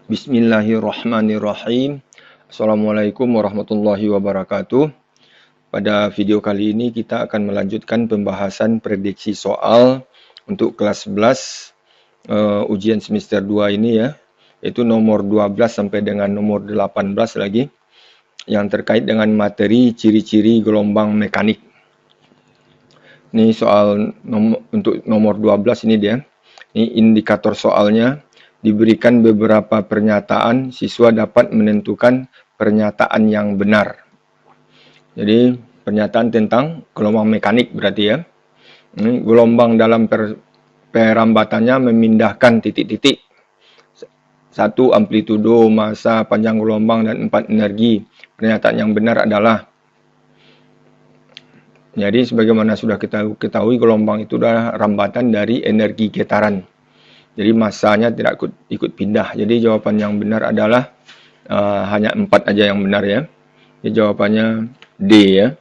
Bismillahirrahmanirrahim. Assalamualaikum warahmatullahi wabarakatuh. Pada video kali ini kita akan melanjutkan pembahasan prediksi soal untuk kelas 11 ujian semester 2 ini ya, yaitu nomor 12 sampai dengan nomor 18 lagi yang terkait dengan materi ciri-ciri gelombang mekanik. Ini soal untuk nomor 12 ini dia. Ini indikator soalnya. Diberikan beberapa pernyataan, siswa dapat menentukan pernyataan yang benar. Jadi pernyataan tentang gelombang mekanik berarti ya. Ini gelombang dalam perambatannya memindahkan titik-titik. 1 amplitudo, masa, panjang gelombang, dan 4 energi. Pernyataan yang benar adalah, jadi sebagaimana sudah kita ketahui, gelombang itu adalah rambatan dari energi getaran. Jadi masanya tidak ikut pindah. Jadi jawaban yang benar adalah hanya 4 aja yang benar ya. Jadi jawabannya D ya.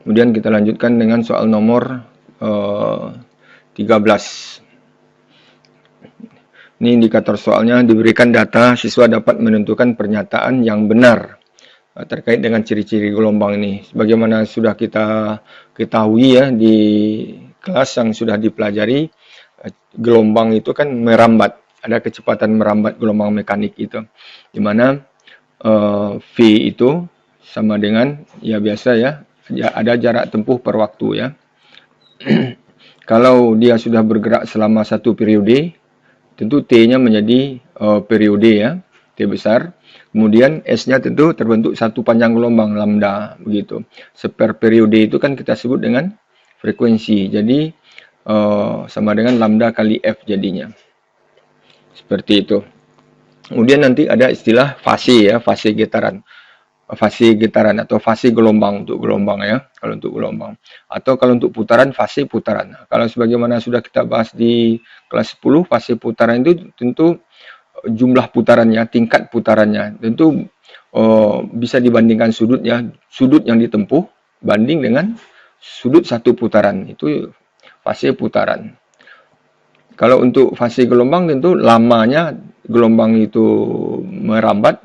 Kemudian kita lanjutkan dengan soal nomor 13. Ini indikator soalnya, diberikan data, siswa dapat menentukan pernyataan yang benar terkait dengan ciri-ciri gelombang ini. Sebagaimana sudah kita ketahui ya di kelas yang sudah dipelajari, gelombang itu kan merambat, ada kecepatan merambat gelombang mekanik itu, dimana V itu sama dengan ya biasa ya, ada jarak tempuh per waktu ya. Kalau dia sudah bergerak selama 1 periode, tentu T-nya menjadi periode ya, T besar. Kemudian S-nya tentu terbentuk satu panjang gelombang lambda begitu. Per periode itu kan kita sebut dengan frekuensi. Jadi sama dengan lambda kali F jadinya. Seperti itu. Kemudian nanti ada istilah fase ya, fase getaran. Fase getaran atau fase gelombang untuk gelombang ya, kalau untuk gelombang. Atau kalau untuk putaran, fase putaran. Kalau sebagaimana sudah kita bahas di kelas 10, fase putaran itu tentu jumlah putarannya, tingkat putarannya, tentu bisa dibandingkan sudutnya, sudut yang ditempuh banding dengan sudut satu putaran, itu fase putaran. Kalau untuk fase gelombang tentu lamanya gelombang itu merambat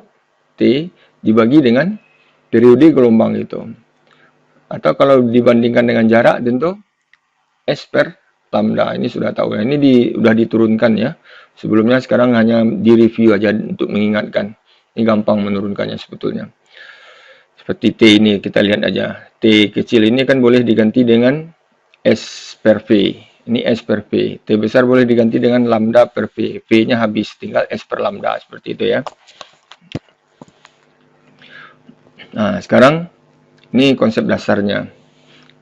T dibagi dengan periode gelombang itu. Atau kalau dibandingkan dengan jarak tentu S per lambda. Ini sudah tahu ya, ini sudah diturunkan ya. Sebelumnya, sekarang hanya direview aja untuk mengingatkan. Ini gampang menurunkannya sebetulnya. Seperti T ini, kita lihat aja. T kecil ini kan boleh diganti dengan S per V. Ini S per V. T besar boleh diganti dengan lambda per V. V-nya habis, tinggal S per lambda. Seperti itu ya. Nah, sekarang ini konsep dasarnya.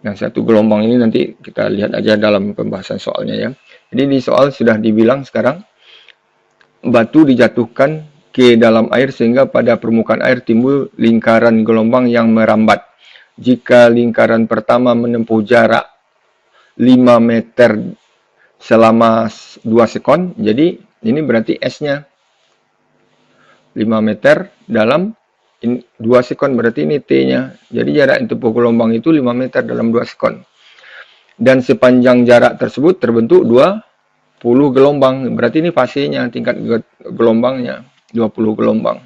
Yang satu gelombang ini nanti kita lihat aja dalam pembahasan soalnya ya. Jadi di soal sudah dibilang sekarang, batu dijatuhkan ke dalam air sehingga pada permukaan air timbul lingkaran gelombang yang merambat. Jika lingkaran pertama menempuh jarak 5 meter selama 2 sekon, jadi ini berarti S-nya 5 meter dalam 2 sekon, berarti ini T-nya. Jadi jarak tempuh gelombang itu 5 meter dalam 2 sekon. Dan sepanjang jarak tersebut terbentuk 20 gelombang. Berarti ini fasenya, tingkat gelombangnya 20 gelombang.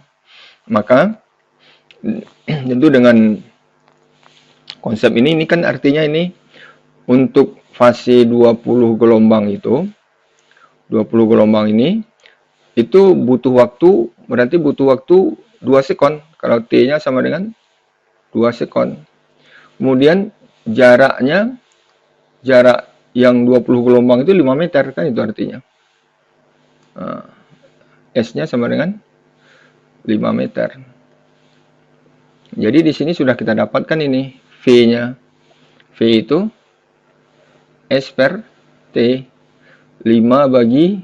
Maka tentu dengan konsep ini kan artinya ini untuk fase 20 gelombang itu, 20 gelombang ini itu butuh waktu, berarti butuh waktu 2 sekon. Kalau T-nya sama dengan 2 sekon. Kemudian jaraknya, jarak yang 20 gelombang itu 5 meter, kan itu artinya. S-nya sama dengan 5 meter. Jadi di sini sudah kita dapatkan ini V-nya. V itu S per T. 5 bagi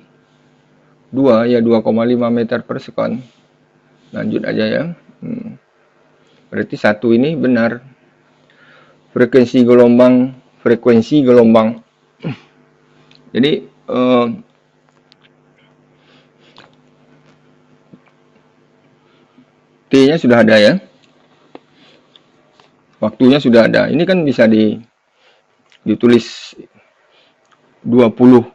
2, ya 2,5 meter per sekon. Lanjut aja ya. Berarti 1 ini benar. Frekuensi gelombang. Jadi T-nya sudah ada ya. Waktunya sudah ada. Ini kan bisa ditulis 20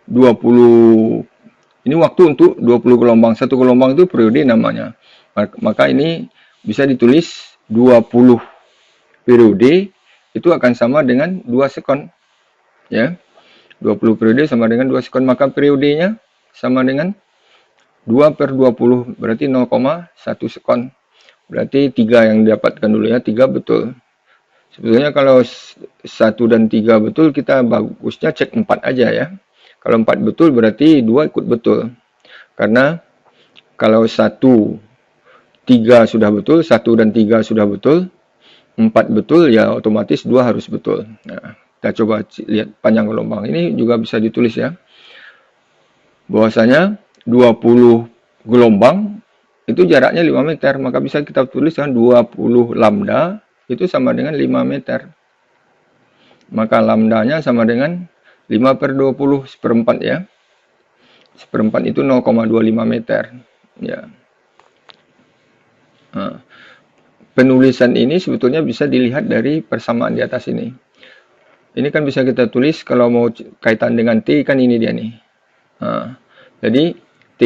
20, ini waktu untuk 20 gelombang. Satu gelombang itu periode namanya. Maka ini bisa ditulis 20 periode itu akan sama dengan 2 sekon. Ya. 20 periode sama dengan 2 sekon. Maka periodenya sama dengan 2/20, berarti 0,1 sekon. Berarti 3 yang didapatkan dulu ya, 3 betul. Sebetulnya kalau 1 dan 3 betul, kita bagusnya cek 4 aja ya. Kalau 4 betul berarti 2 ikut betul. Karena kalau 1, 3 sudah betul, 1 dan 3 sudah betul, 4 betul, ya otomatis 2 harus betul. Nah, kita coba lihat panjang gelombang. Ini juga bisa ditulis ya. Bahwasanya 20 gelombang itu jaraknya 5 meter. Maka bisa kita tuliskan 20 lambda itu sama dengan 5 meter. Maka lambdanya sama dengan 5/20 seperempat ya. Seperempat itu 0,25 meter. Ya. Nah, penulisan ini sebetulnya bisa dilihat dari persamaan di atas ini. Ini kan bisa kita tulis kalau mau kaitan dengan T, kan ini dia nih. Nah, jadi T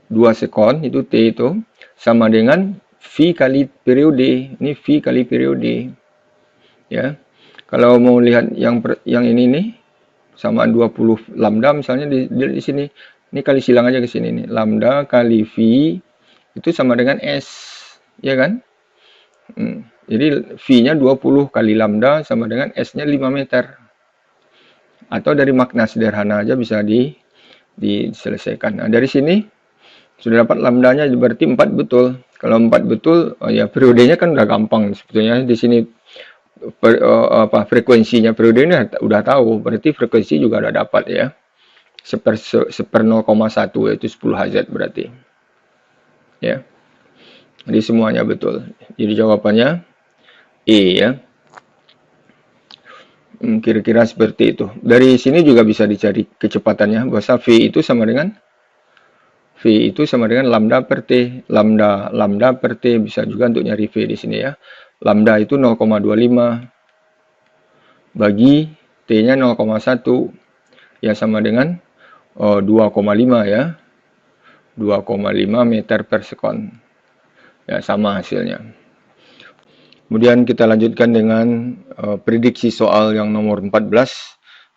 2 sekon itu T itu sama dengan V kali periode. Ini V kali periode. Ya. Kalau mau lihat yang ini nih samaan 20 lambda misalnya di sini. Ini kali silang aja ke sini nih. Lambda kali V itu sama dengan S, ya kan? Jadi V-nya 20 kali lambda sama dengan S-nya 5 meter. Atau dari makna sederhana aja bisa diselesaikan. Nah, dari sini sudah dapat lambdanya berarti 4 betul. Kalau 4 betul, ya periodenya kan udah gampang sebetulnya. Di sini frekuensinya periodenya udah tahu, berarti frekuensi juga udah dapat ya. Seper 0,1 yaitu 10 Hz berarti. Ya. Jadi semuanya betul. Jadi jawabannya E ya. Kira-kira seperti itu. Dari sini juga bisa dicari kecepatannya. Bahwa V itu sama dengan lambda per T. Lambda per T bisa juga untuk nyari V di sini ya. Lambda itu 0,25 bagi T-nya 0,1 ya sama dengan 2,5 ya. 2,5 meter per sekon. Ya sama hasilnya. Kemudian kita lanjutkan dengan prediksi soal yang nomor 14.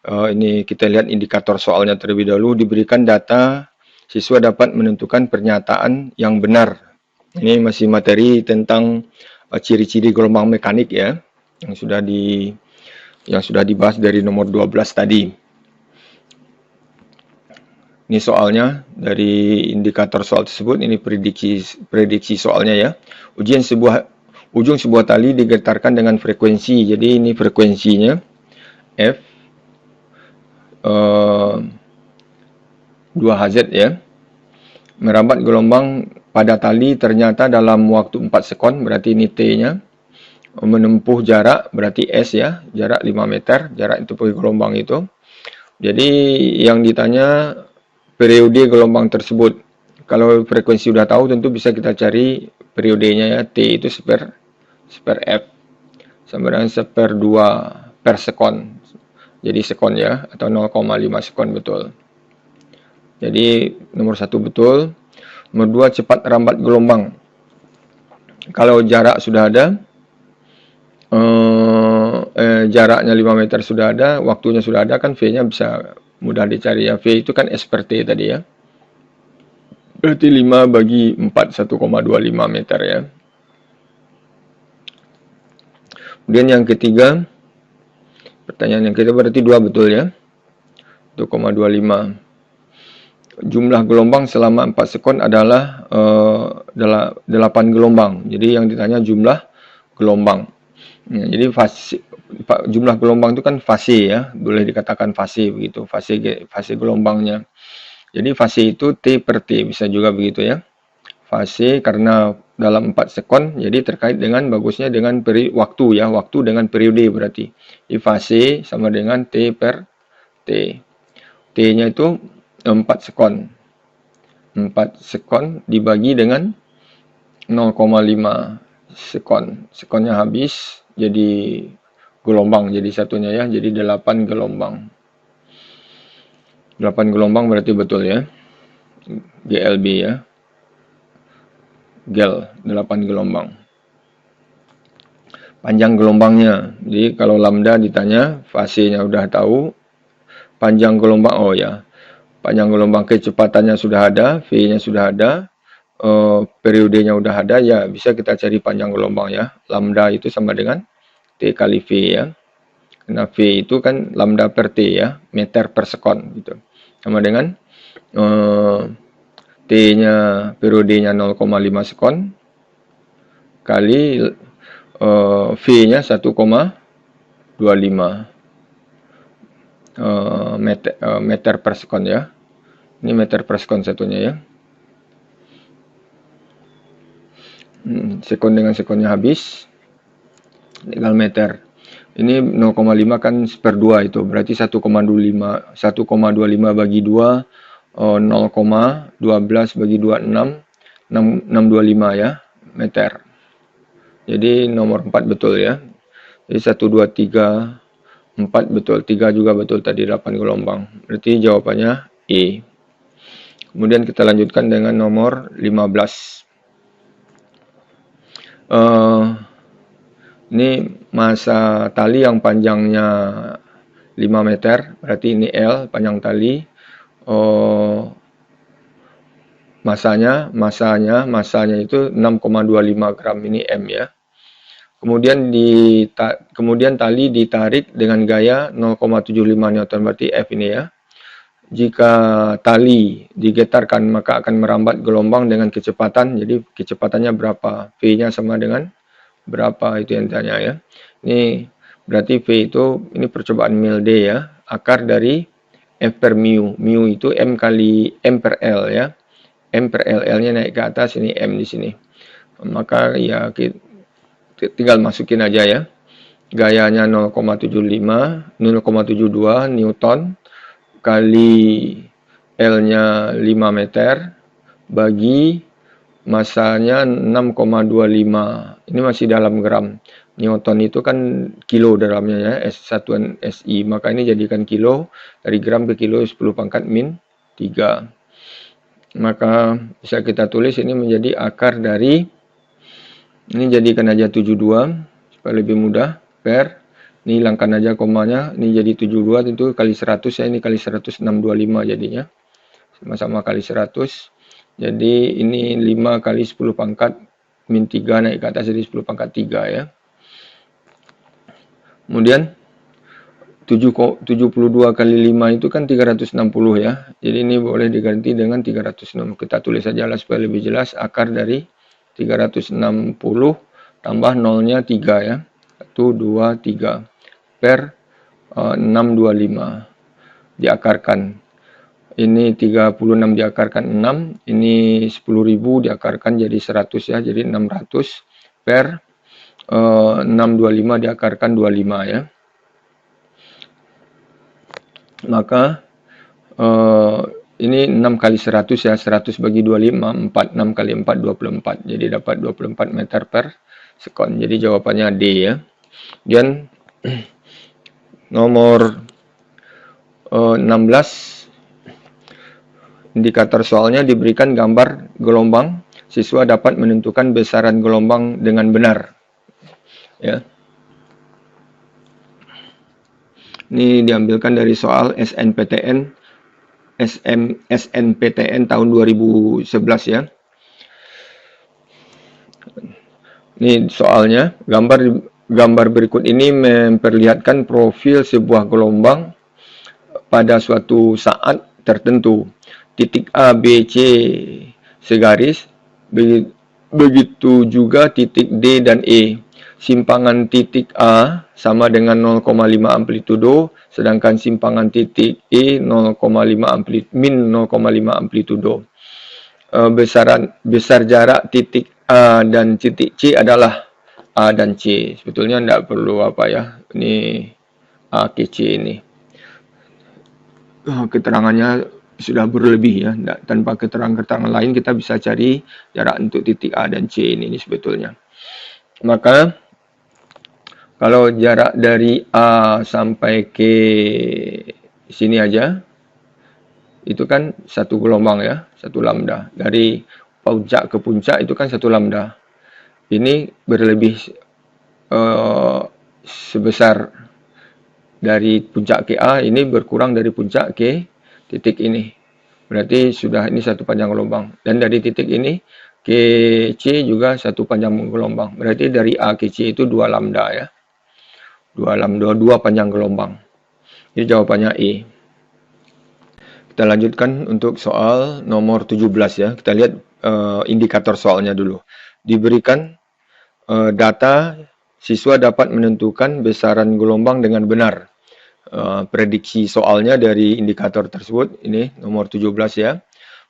Ini kita lihat indikator soalnya terlebih dahulu. Diberikan data, siswa dapat menentukan pernyataan yang benar. Ini masih materi tentang ciri-ciri gelombang mekanik ya, yang sudah dibahas dari nomor 12 tadi. Ini soalnya dari indikator soal tersebut. Ini prediksi soalnya ya. Ujung sebuah tali digetarkan dengan frekuensi. Jadi ini frekuensinya F 2 Hz ya. Merambat gelombang pada tali ternyata dalam waktu 4 sekon, berarti ini T-nya. Menempuh jarak, berarti S ya, jarak 5 meter, jarak itu pergi gelombang itu. Jadi yang ditanya periode gelombang tersebut. Kalau frekuensi udah tahu, tentu bisa kita cari periodenya ya. T itu seper F sama dengan 1/2 per sekon. Jadi sekon ya, atau 0,5 sekon betul. Jadi nomor 1 betul. Nomor 2 cepat rambat gelombang. Kalau jarak sudah ada, jaraknya 5 meter sudah ada, waktunya sudah ada, kan V-nya bisa mudah dicari ya. V itu kan S per T tadi ya. Berarti 5 bagi 4, 1,25 meter ya. Kemudian yang ketiga, pertanyaan yang ketiga berarti 2 betul ya. 1,25. Jumlah gelombang selama 4 sekon adalah 8 gelombang. Jadi yang ditanya jumlah gelombang. Ya, jadi jumlah gelombang itu kan fase ya, boleh dikatakan fase begitu, fase gelombangnya. Jadi fase itu T per T, bisa juga begitu ya. Fase karena dalam 4 sekon, jadi terkait dengan bagusnya dengan waktu ya, waktu dengan periode berarti. Di fase sama dengan T per T. T-nya itu 4 sekon. 4 sekon dibagi dengan 0,5 sekon. Sekonnya habis, jadi gelombang jadi satunya ya, jadi 8 gelombang. 8 gelombang berarti betul ya. GLB ya. GEL 8 gelombang. Panjang gelombangnya. Jadi kalau lambda ditanya, fasenya udah tahu. Panjang gelombang, oh ya. Panjang gelombang kecepatannya sudah ada, V-nya sudah ada. Periodenya udah ada, ya bisa kita cari panjang gelombang ya. Lambda itu sama dengan T kali V ya. Karena V itu kan lambda per T ya, meter per sekon gitu. Sama dengan T-nya periodenya 0,5 sekon kali V-nya 1,25 meter per sekon ya. Ini meter per sekon satunya ya. Sekon dengan sekonnya habis. Tinggal meter. Ini 0,5 kan per 2 itu. Berarti 1,25 bagi 2 0,12 bagi 2 625 ya meter. Jadi nomor 4 betul ya. Jadi 1 2 3 4 betul. 3 juga betul tadi 8 gelombang. Berarti jawabannya E. Kemudian kita lanjutkan dengan nomor 15. Ini masa tali yang panjangnya 5 meter, berarti ini L panjang tali. Masanya itu 6,25 gram, ini M ya. Kemudian tali ditarik dengan gaya 0,75 Newton, berarti F ini ya. Jika tali digetarkan maka akan merambat gelombang dengan kecepatan. Jadi kecepatannya berapa? V-nya sama dengan berapa, itu yang ditanya ya. Ini berarti V itu ini percobaan mil D ya. Akar dari F per mu. Mu itu M kali M per L ya. M per L, L-nya naik ke atas, ini M di sini. Maka ya kita tinggal masukin aja ya. Gayanya 0,72 Newton kali L-nya 5 meter bagi masanya 6,25. Ini masih dalam gram. Newton itu kan kilo dalamnya ya, satuan SI. Maka ini jadikan kilo, dari gram ke kilo 10 pangkat min 3. Maka bisa kita tulis ini menjadi akar dari, ini jadikan aja 72 supaya lebih mudah, per, ini hilangkan aja komanya, ini jadi 72 itu kali 100 ya, ini kali 100 625 jadinya. Sama-sama kali 100. Jadi ini 5 kali 10 pangkat min 3 naik ke atas jadi 10 pangkat 3 ya. Kemudian 72 kali 5 itu kan 360 ya. Jadi ini boleh diganti dengan 360. Kita tulis saja lah supaya lebih jelas. Akar dari 360 tambah nolnya 3 ya. 1, 2, 3 per 625 diakarkan. Ini 36 diakarkan 6. Ini 10.000 diakarkan jadi 100 ya. Jadi 600 per 625 diakarkan 25 ya. Maka ini 6 kali 100 ya, 100 bagi 25, 4, 6 kali 4, 24. Jadi dapat 24 meter per sekon. Jadi jawabannya D ya. Dan nomor 16, indikator soalnya diberikan gambar gelombang. Siswa dapat menentukan besaran gelombang dengan benar. Ya. Ini diambilkan dari soal SNPTN tahun 2011 ya. Ini soalnya, gambar berikut ini memperlihatkan profil sebuah gelombang pada suatu saat tertentu. Titik A, B, C segaris, begitu juga titik D dan E. Simpangan titik A sama dengan 0,5 amplitudo, sedangkan simpangan titik E 0,5 amplitudo. Besar jarak titik A dan titik C adalah A dan C. Sebetulnya tidak perlu apa ya, ini A ke C ini. Keterangannya sudah berlebih ya. Tanpa keterangan lain kita bisa cari jarak untuk titik A dan C ini sebetulnya. Maka kalau jarak dari A sampai ke sini aja, itu kan satu gelombang ya, satu lambda. Dari puncak ke puncak itu kan satu lambda. Ini berlebih sebesar dari puncak ke A, ini berkurang dari puncak ke titik ini. Berarti sudah ini satu panjang gelombang. Dan dari titik ini ke C juga satu panjang gelombang. Berarti dari A ke C itu 2 lambda ya. 2 lambda, 2 panjang gelombang. Jadi jawabannya E. Kita lanjutkan untuk soal nomor 17 ya. Kita lihat indikator soalnya dulu. Diberikan data siswa dapat menentukan besaran gelombang dengan benar. Prediksi soalnya dari indikator tersebut, ini nomor 17 ya.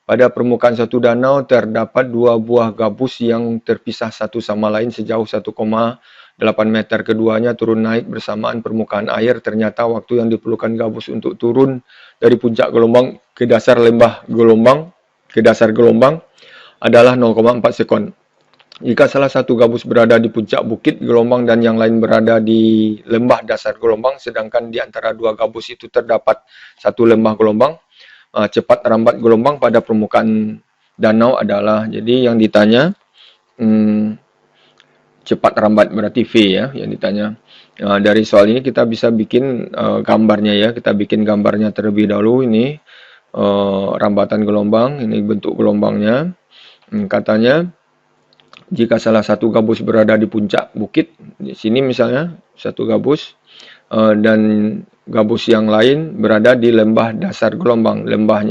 Pada permukaan satu danau terdapat 2 buah gabus yang terpisah satu sama lain sejauh 1,8 meter. Keduanya turun naik bersamaan permukaan air. Ternyata waktu yang diperlukan gabus untuk turun dari puncak gelombang ke dasar gelombang adalah 0,4 sekon. Jika salah satu gabus berada di puncak bukit gelombang dan yang lain berada di lembah dasar gelombang, sedangkan di antara dua gabus itu terdapat satu lembah gelombang, cepat rambat gelombang pada permukaan danau adalah, jadi yang ditanya cepat rambat berarti V ya yang ditanya. Dari soal ini kita bisa bikin gambarnya ya, kita bikin gambarnya terlebih dahulu. Ini rambatan gelombang, ini bentuk gelombangnya. Katanya jika salah satu gabus berada di puncak bukit, di sini misalnya satu gabus, dan gabus yang lain berada di lembah dasar gelombang. Lembah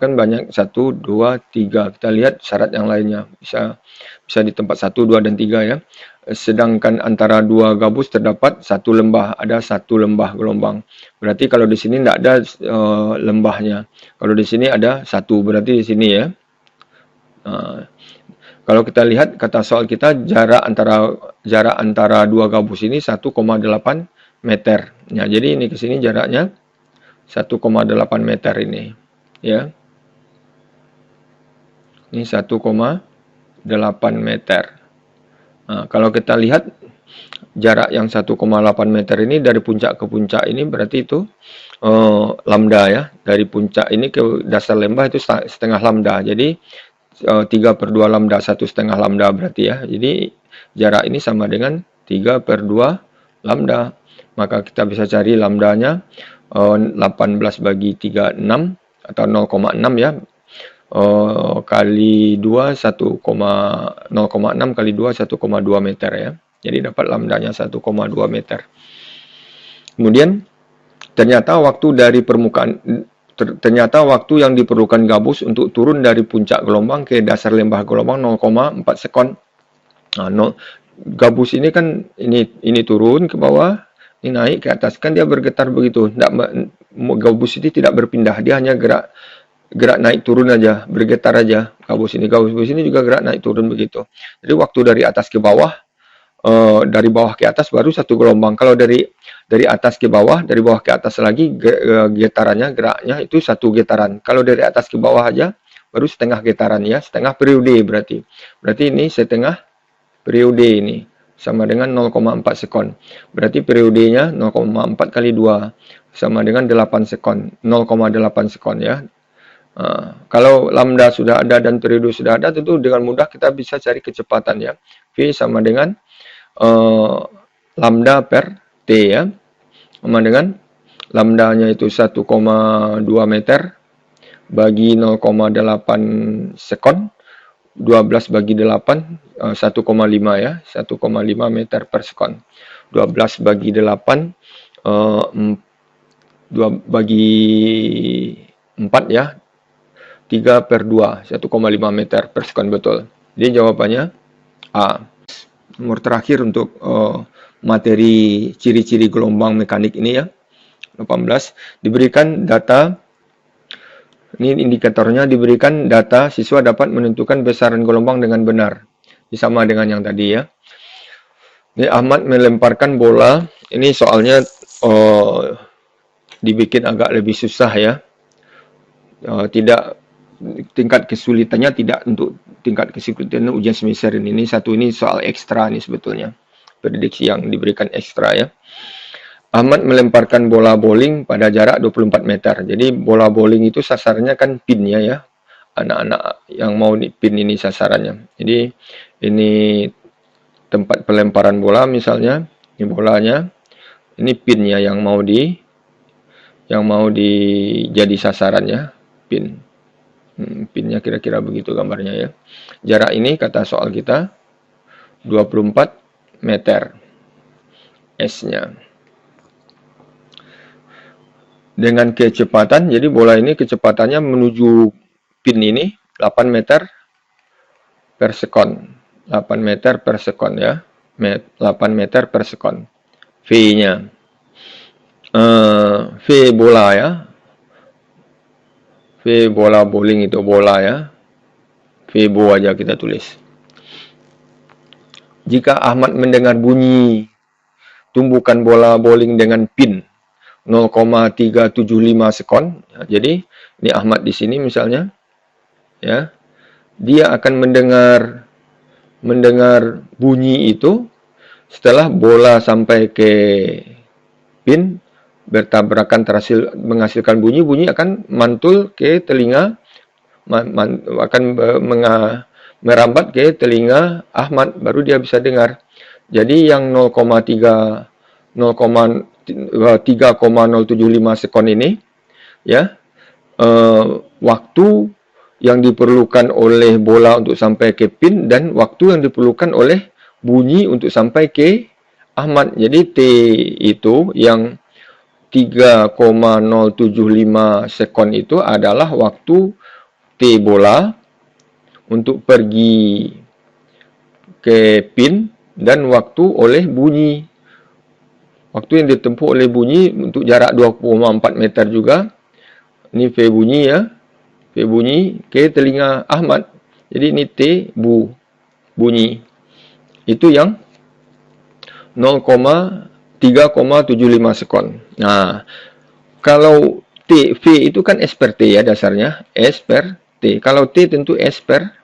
kan banyak, 1, 2, 3. Kita lihat syarat yang lainnya. Bisa di tempat 1, 2, dan 3 ya. Sedangkan antara dua gabus terdapat satu lembah, ada satu lembah gelombang. Berarti kalau di sini tidak ada lembahnya. Kalau di sini ada satu, berarti di sini ya. Kalau kita lihat kata soal kita, jarak antara dua gabus ini 1,8 meter. Ya, jadi ini ke sini jaraknya 1,8 meter ini, ya. Ini 1,8 meter. Nah, kalau kita lihat jarak yang 1,8 meter ini dari puncak ke puncak ini berarti itu lambda ya. Dari puncak ini ke dasar lembah itu setengah lambda. Jadi 3/2 lambda, 1,5 lambda berarti ya. Jadi jarak ini sama dengan 3/2 lambda. Maka kita bisa cari lambdanya 18 bagi 3, 6 atau 0,6 ya. Kali 2, 0,6 kali 2, 1,2 meter ya. Jadi dapat lambdanya 1,2 meter. Kemudian ternyata waktu yang diperlukan gabus untuk turun dari puncak gelombang ke dasar lembah gelombang 0,4 sekon. Gabus ini kan ini turun ke bawah, ini naik ke atas, kan dia bergetar begitu. Gabus ini tidak berpindah, dia hanya gerak naik turun aja, bergetar aja. Gabus ini juga gerak naik turun begitu. Jadi waktu dari atas ke bawah, dari bawah ke atas baru satu gelombang. Kalau dari atas ke bawah, dari bawah ke atas lagi geraknya itu satu getaran. Kalau dari atas ke bawah aja baru setengah getaran ya, setengah periode berarti. Berarti ini setengah periode ini sama dengan 0,4 sekon. Berarti periodenya 0,4 kali 2 sama dengan 8 sekon. 0,8 sekon ya. Kalau lambda sudah ada dan periode sudah ada, tentu dengan mudah kita bisa cari kecepatan ya. V sama dengan lambda per T ya, sama dengan lambdanya itu 1,2 meter bagi 0,8 sekon, 12 bagi 8, 1,5 ya, 1,5 meter per sekon. 12 bagi 8, 2 bagi 4 ya, 3/2, 1,5 meter per sekon, betul. Jadi jawabannya A. Nomor terakhir untuk materi ciri-ciri gelombang mekanik ini ya, 18. Diberikan data, ini indikatornya, diberikan data siswa dapat menentukan besaran gelombang dengan benar. Ini sama dengan yang tadi ya. Ini Ahmad melemparkan bola, ini soalnya dibikin agak lebih susah ya. Tingkat kesulitannya tidak untuk tingkat kesulitan ujian semester ini. Ini soal ekstra nih sebetulnya. Prediksi yang diberikan ekstra ya. Ahmad melemparkan bola bowling pada jarak 24 meter. Jadi bola bowling itu sasarannya kan pinnya ya. Anak-anak yang mau di pin ini sasarannya. Jadi ini tempat pelemparan bola misalnya. Ini bolanya. Ini pinnya yang mau jadi sasarannya. Pin. Pinnya kira-kira begitu gambarnya ya. Jarak ini kata soal kita 24 meter. S-nya. Dengan kecepatan, jadi bola ini kecepatannya menuju pin ini 8 meter per sekon. 8 meter per sekon ya. 8 meter per sekon. V-nya. V bola ya. V bola bowling itu bola ya. V bo aja kita tulis. Jika Ahmad mendengar bunyi tumbukan bola bowling dengan pin 0,375 sekon. Ya, jadi ini Ahmad di sini misalnya, ya, dia akan mendengar bunyi itu setelah bola sampai ke pin bertabrakan menghasilkan bunyi akan mantul ke telinga, akan merambat ke telinga Ahmad, baru dia bisa dengar. Jadi yang 3,075 sekon ini ya, waktu yang diperlukan oleh bola untuk sampai ke pin dan waktu yang diperlukan oleh bunyi untuk sampai ke Ahmad. Jadi T itu yang 3,075 sekon itu adalah waktu T bola untuk pergi ke pin dan waktu oleh bunyi. Waktu yang ditempuh oleh bunyi untuk jarak 2,4 meter juga. Ini V bunyi ya. V bunyi ke telinga Ahmad. Jadi ini T bunyi. Itu yang 0,375 sekon. Nah, kalau T, V itu kan S per T ya dasarnya. S per T. Kalau T tentu S per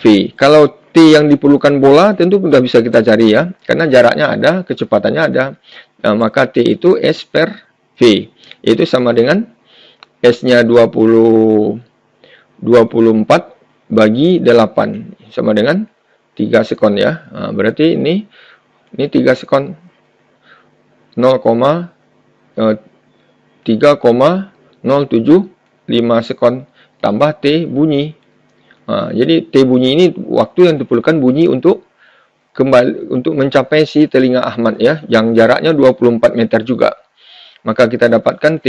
V. Kalau T yang diperlukan bola tentu sudah bisa kita cari ya. Karena jaraknya ada, kecepatannya ada. Nah, maka T itu S per V. Itu sama dengan S-nya 24 bagi 8. Sama dengan 3 sekon ya. Nah, berarti ini 3 sekon. 3,075 sekon tambah T bunyi. Jadi T bunyi ini waktu yang diperlukan bunyi untuk mencapai si telinga Ahmad ya, yang jaraknya 24 meter juga. Maka kita dapatkan T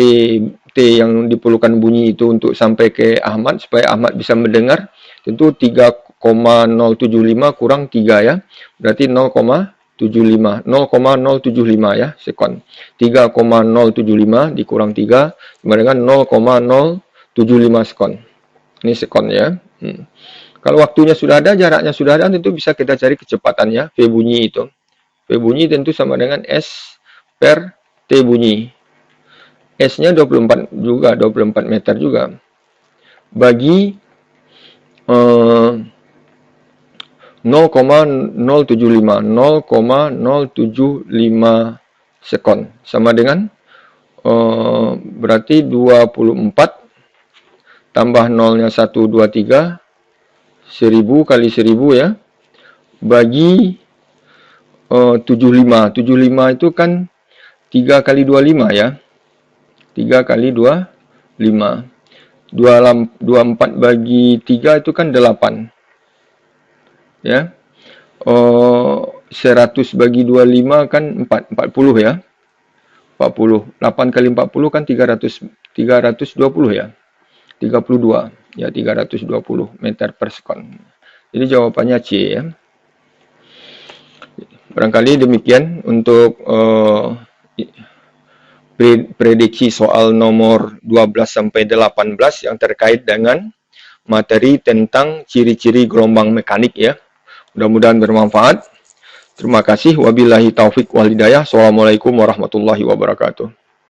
yang diperlukan bunyi itu untuk sampai ke Ahmad supaya Ahmad bisa mendengar, tentu 3,075 kurang 3 ya. Berarti 0,075 ya sekon. 3,075 dikurang 3 sama dengan 0,075 sekon. Ini sekon ya. Kalau waktunya sudah ada, jaraknya sudah ada, tentu bisa kita cari kecepatannya, V bunyi itu. V bunyi tentu sama dengan S per T bunyi. S-nya 24 juga, 24 meter juga. Bagi 0,075 sekon. Sama dengan berarti 24 tambah 0-nya 1, 2, 3. 1000 kali 1000 ya. Bagi 75. 75 itu kan 3 kali 25 ya. 3 kali 25. 24 bagi 3 itu kan 8. Ya. 100 bagi 25 kan 40 ya. 40. 8 kali 40 kan 320 ya. 32 ya, 320 meter per sekon. Jadi jawabannya C ya. Barangkali demikian untuk prediksi soal nomor 12 sampai 18 yang terkait dengan materi tentang ciri-ciri gelombang mekanik ya. Mudah-mudahan bermanfaat. Terima kasih. Wabillahi taufik wal hidayah. Assalamualaikum warahmatullahi wabarakatuh.